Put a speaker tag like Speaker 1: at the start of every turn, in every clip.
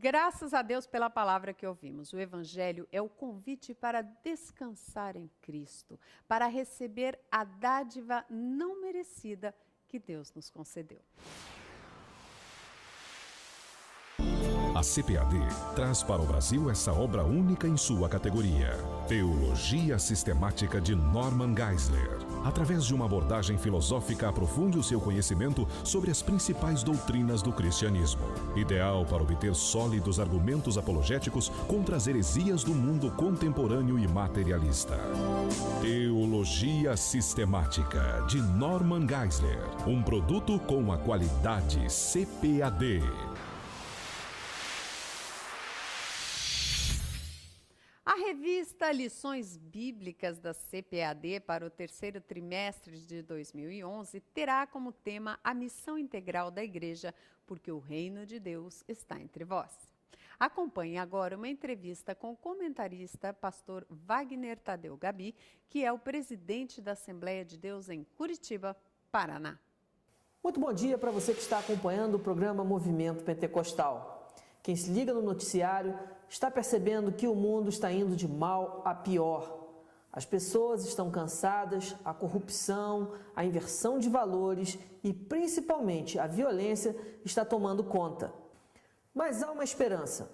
Speaker 1: Graças a Deus pela palavra que ouvimos. O Evangelho é o convite para descansar em Cristo, para receber a dádiva não merecida que Deus nos concedeu.
Speaker 2: A CPAD traz para o Brasil essa obra única em sua categoria, Teologia Sistemática de Norman Geisler. Através de uma abordagem filosófica, aprofunde o seu conhecimento sobre as principais doutrinas do cristianismo. Ideal para obter sólidos argumentos apologéticos contra as heresias do mundo contemporâneo e materialista. Teologia Sistemática de Norman Geisler. Um produto com a qualidade CPAD.
Speaker 1: A revista Lições Bíblicas da CPAD para o terceiro trimestre de 2011 terá como tema a missão integral da Igreja, porque o reino de Deus está entre vós. Acompanhe agora uma entrevista com o comentarista pastor Wagner Tadeu Gabi, que é o presidente da Assembleia de Deus em Curitiba, Paraná.
Speaker 3: Muito bom dia para você que está acompanhando o programa Movimento Pentecostal. Quem se liga no noticiário está percebendo que o mundo está indo de mal a pior. As pessoas estão cansadas, a corrupção, a inversão de valores e principalmente a violência está tomando conta. Mas há uma esperança.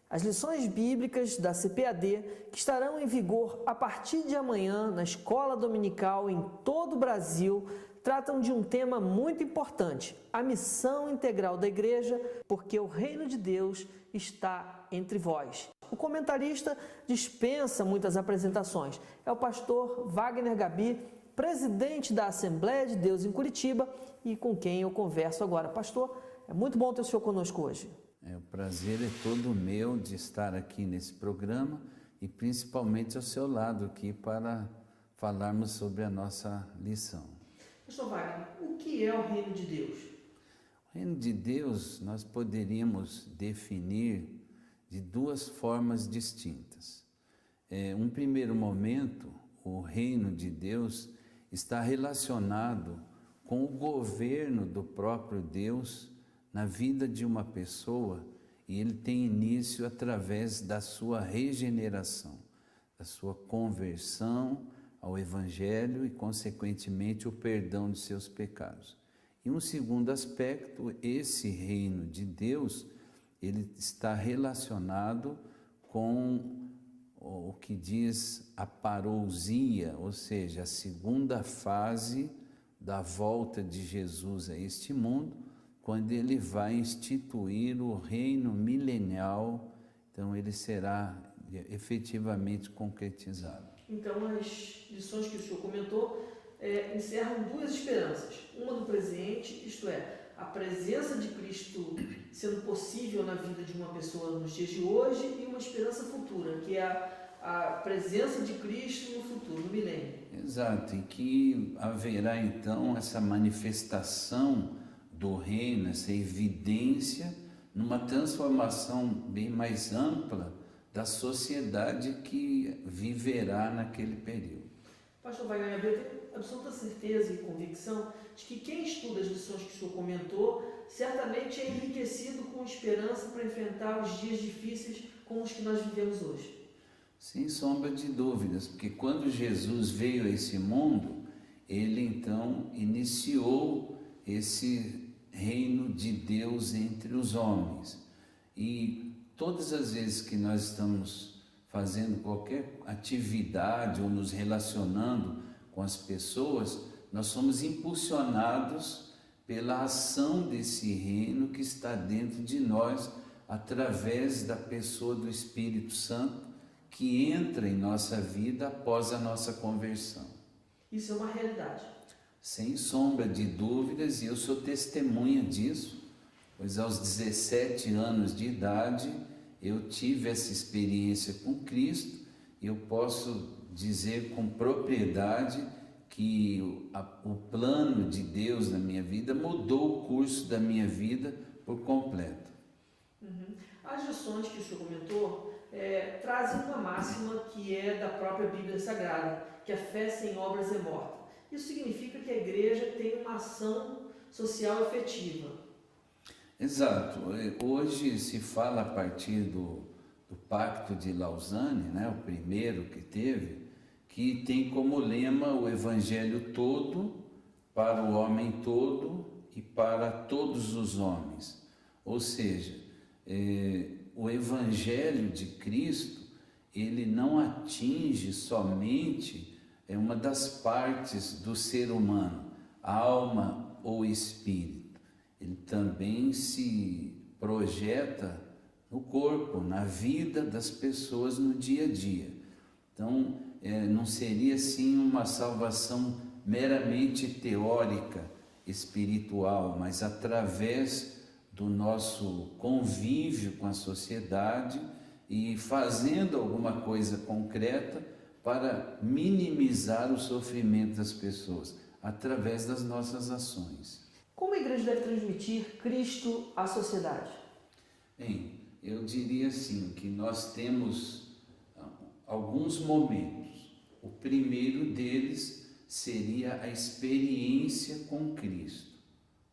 Speaker 3: As lições bíblicas da CPAD, que estarão em vigor a partir de amanhã na escola dominical em todo o Brasil, tratam de um tema muito importante, a missão integral da igreja, porque o reino de Deus está entre vós. O comentarista dispensa muitas apresentações. É o pastor Wagner Gabi, presidente da Assembleia de Deus em Curitiba e com quem eu converso agora. Pastor, é muito bom ter o senhor conosco hoje.
Speaker 4: O prazer é todo meu de estar aqui nesse programa e principalmente ao seu lado aqui para falarmos sobre a nossa lição.
Speaker 3: Pastor Wagner, o que é o reino de Deus?
Speaker 4: O reino de Deus nós poderíamos definir de duas formas distintas. Um primeiro momento, o reino de Deus está relacionado com o governo do próprio Deus na vida de uma pessoa, e ele tem início através da sua regeneração, da sua conversão ao Evangelho e, consequentemente, o perdão de seus pecados. E um segundo aspecto, esse reino de Deus, ele está relacionado com o que diz a parousia, ou seja, a segunda fase da volta de Jesus a este mundo, quando ele vai instituir o reino milenial, então ele será efetivamente concretizado.
Speaker 3: Então, as lições que o senhor comentou encerram duas esperanças. Uma do presente, isto é, a presença de Cristo sendo possível na vida de uma pessoa nos dias de hoje, e uma esperança futura, que é a presença de Cristo no futuro, no milênio.
Speaker 4: Exato, e que haverá então essa manifestação do reino, essa evidência, numa transformação bem mais ampla da sociedade que viverá naquele período.
Speaker 3: Pastor Wagner, eu tenho absoluta certeza e convicção de que quem estuda as lições que o senhor comentou, certamente é enriquecido com esperança para enfrentar os dias difíceis como os que nós vivemos hoje.
Speaker 4: Sem sombra de dúvidas, porque quando Jesus veio a esse mundo, ele então iniciou esse reino de Deus entre os homens. E todas as vezes que nós estamos fazendo qualquer atividade ou nos relacionando com as pessoas, nós somos impulsionados pela ação desse reino que está dentro de nós, através da pessoa do Espírito Santo, que entra em nossa vida após a nossa conversão.
Speaker 3: Isso é uma realidade.
Speaker 4: Sem sombra de dúvidas, e eu sou testemunha disso, pois aos 17 anos de idade eu tive essa experiência com Cristo, e eu posso dizer com propriedade que o plano de Deus na minha vida mudou o curso da minha vida por completo.
Speaker 3: As lições que o senhor comentou trazem uma máxima que é da própria Bíblia Sagrada, que a fé sem obras é morta. Isso significa que a igreja tem uma ação social efetiva.
Speaker 4: Exato. Hoje se fala a partir do Pacto de Lausanne, né, o primeiro que teve, que tem como lema o Evangelho todo, para o homem todo e para todos os homens. Ou seja, o Evangelho de Cristo, ele não atinge somente uma das partes do ser humano, alma ou espírito. Ele também se projeta no corpo, na vida das pessoas no dia a dia. Então, não seria assim uma salvação meramente teórica, espiritual, mas através do nosso convívio com a sociedade e fazendo alguma coisa concreta para minimizar o sofrimento das pessoas, através das nossas ações.
Speaker 3: Como a igreja deve transmitir Cristo à sociedade?
Speaker 4: Bem, eu diria assim, que nós temos alguns momentos. O primeiro deles seria a experiência com Cristo,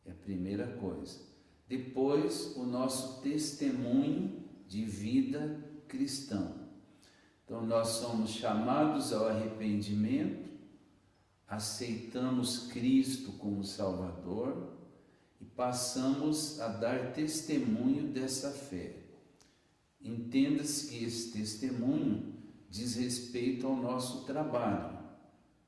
Speaker 4: é a primeira coisa. Depois, o nosso testemunho de vida cristã. Então, nós somos chamados ao arrependimento, aceitamos Cristo como Salvador e passamos a dar testemunho dessa fé. Entenda-se que esse testemunho diz respeito ao nosso trabalho.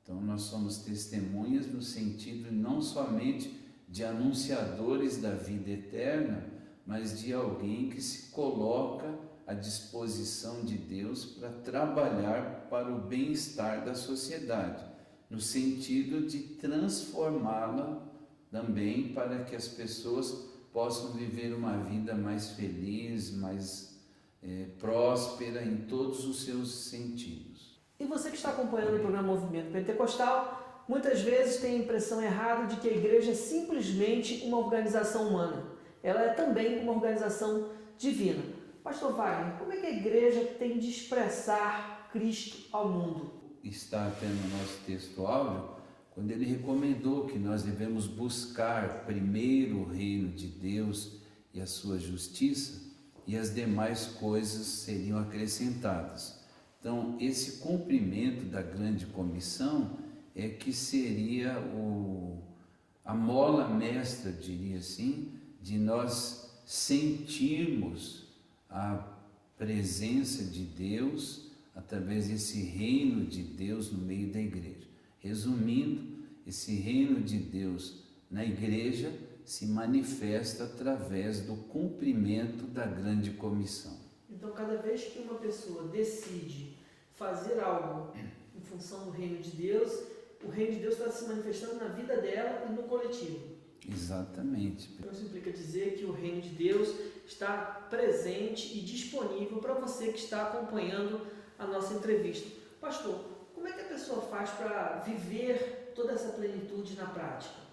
Speaker 4: Então, nós somos testemunhas no sentido não somente de anunciadores da vida eterna, mas de alguém que se coloca à disposição de Deus para trabalhar para o bem-estar da sociedade, no sentido de transformá-la também para que as pessoas possam viver uma vida mais feliz, mais próspera em todos os seus sentidos.
Speaker 3: E você que está acompanhando o programa Movimento Pentecostal, muitas vezes tem a impressão errada de que a igreja é simplesmente uma organização humana. Ela é também uma organização divina. Pastor Wagner, como é que a igreja tem de expressar Cristo ao mundo?
Speaker 4: Está até no nosso texto áudio, quando ele recomendou que nós devemos buscar primeiro o reino de Deus e a sua justiça, e as demais coisas seriam acrescentadas. Então, esse cumprimento da grande comissão é que seria a mola mestra, diria assim, de nós sentirmos a presença de Deus através desse reino de Deus no meio da igreja. Resumindo, esse reino de Deus na igreja se manifesta através do cumprimento da grande comissão.
Speaker 3: Então, cada vez que uma pessoa decide fazer algo em função do reino de Deus, o reino de Deus está se manifestando na vida dela e no coletivo.
Speaker 4: Exatamente.
Speaker 3: Então, isso implica dizer que o reino de Deus está presente e disponível para você que está acompanhando a nossa entrevista. Pastor, como é que a pessoa faz para viver toda essa plenitude na prática?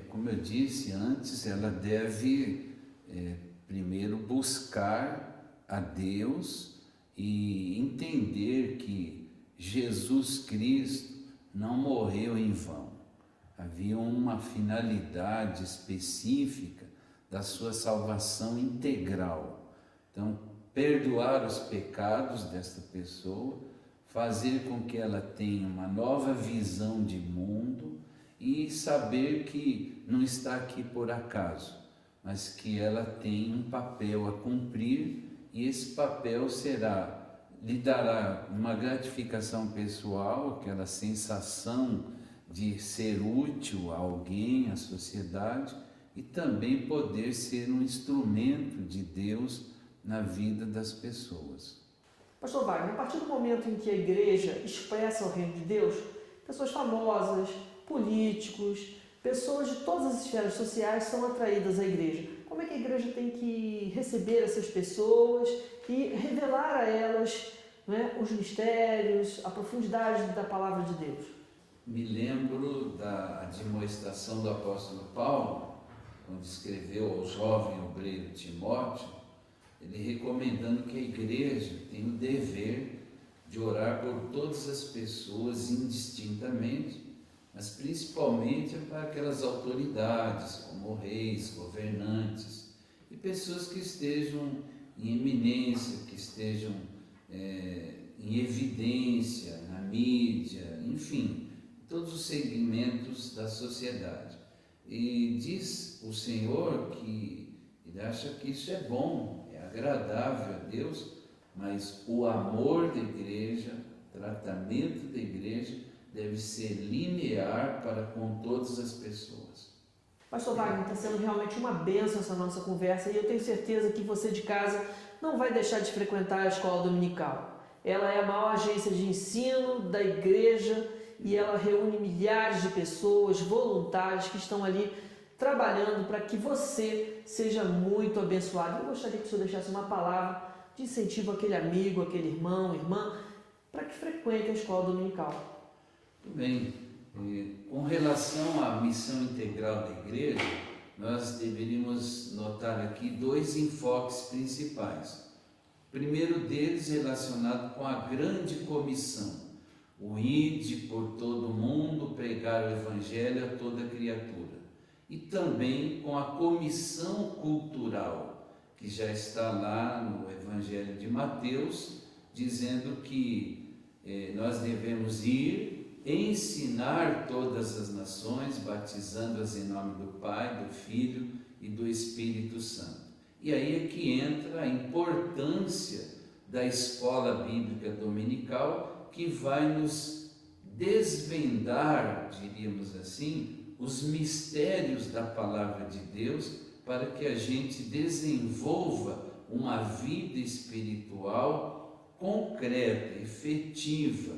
Speaker 4: Como eu disse antes, ela deve primeiro buscar a Deus e entender que Jesus Cristo não morreu em vão. Havia uma finalidade específica da sua salvação integral. Então, perdoar os pecados desta pessoa, fazer com que ela tenha uma nova visão de mundo e saber que não está aqui por acaso, mas que ela tem um papel a cumprir e esse papel lhe dará uma gratificação pessoal, aquela sensação de ser útil a alguém, à sociedade, e também poder ser um instrumento de Deus na vida das pessoas.
Speaker 3: Pastor Wagner, a partir do momento em que a igreja expressa o reino de Deus, pessoas famosas, políticos, pessoas de todas as esferas sociais são atraídas à igreja. Como é que a igreja tem que receber essas pessoas e revelar a elas, né, os mistérios, a profundidade da palavra de Deus?
Speaker 4: Me lembro da admoestação do apóstolo Paulo, quando escreveu ao jovem obreiro Timóteo, ele recomendando que a igreja tem o dever de orar por todas as pessoas indistintamente, mas principalmente para aquelas autoridades, como reis, governantes, e pessoas que estejam em eminência, que estejam em evidência, na mídia, enfim, todos os segmentos da sociedade. E diz o Senhor que ele acha que isso é bom, é agradável a Deus, mas o amor da igreja, o tratamento da igreja deve ser linear para com todas as pessoas.
Speaker 3: Pastor Wagner, está sendo realmente uma bênção essa nossa conversa e eu tenho certeza que você de casa não vai deixar de frequentar a escola dominical. Ela é a maior agência de ensino da igreja e ela reúne milhares de pessoas, voluntários que estão ali trabalhando para que você seja muito abençoado. Eu gostaria que o senhor deixasse uma palavra de incentivo àquele amigo, àquele irmão, irmã, para que frequente a escola dominical.
Speaker 4: Muito bem. Com relação à missão integral da igreja, nós deveríamos notar aqui dois enfoques principais. O primeiro deles relacionado com a grande comissão, o ide por todo o mundo, pregar o evangelho a toda criatura. E também com a comissão cultural, que já está lá no Evangelho de Mateus, dizendo que nós devemos ir, ensinar todas as nações, batizando-as em nome do Pai, do Filho e do Espírito Santo. E aí é que entra a importância da escola bíblica dominical, que vai nos desvendar, diríamos assim, os mistérios da palavra de Deus, para que a gente desenvolva uma vida espiritual concreta, efetiva,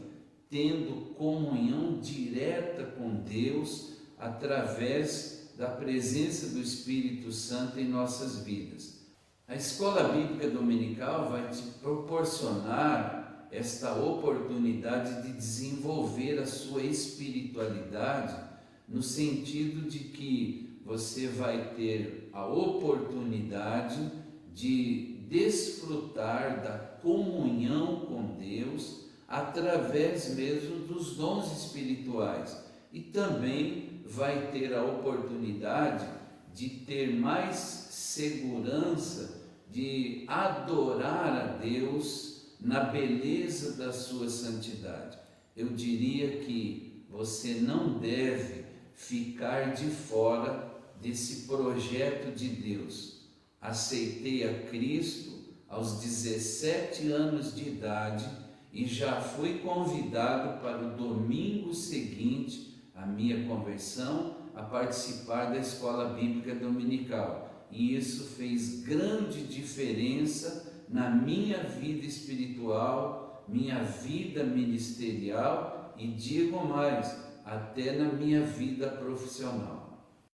Speaker 4: tendo comunhão direta com Deus através da presença do Espírito Santo em nossas vidas. A escola bíblica dominical vai te proporcionar esta oportunidade de desenvolver a sua espiritualidade, no sentido de que você vai ter a oportunidade de desfrutar da comunhão com Deus através mesmo dos dons espirituais, e também vai ter a oportunidade de ter mais segurança de adorar a Deus na beleza da sua santidade. Eu diria que você não deve ficar de fora desse projeto de Deus. Aceitei a Cristo aos 17 anos de idade e já fui convidado para o domingo seguinte à minha conversão a participar da escola bíblica dominical. E isso fez grande diferença na minha vida espiritual, minha vida ministerial e, digo mais, até na minha vida profissional.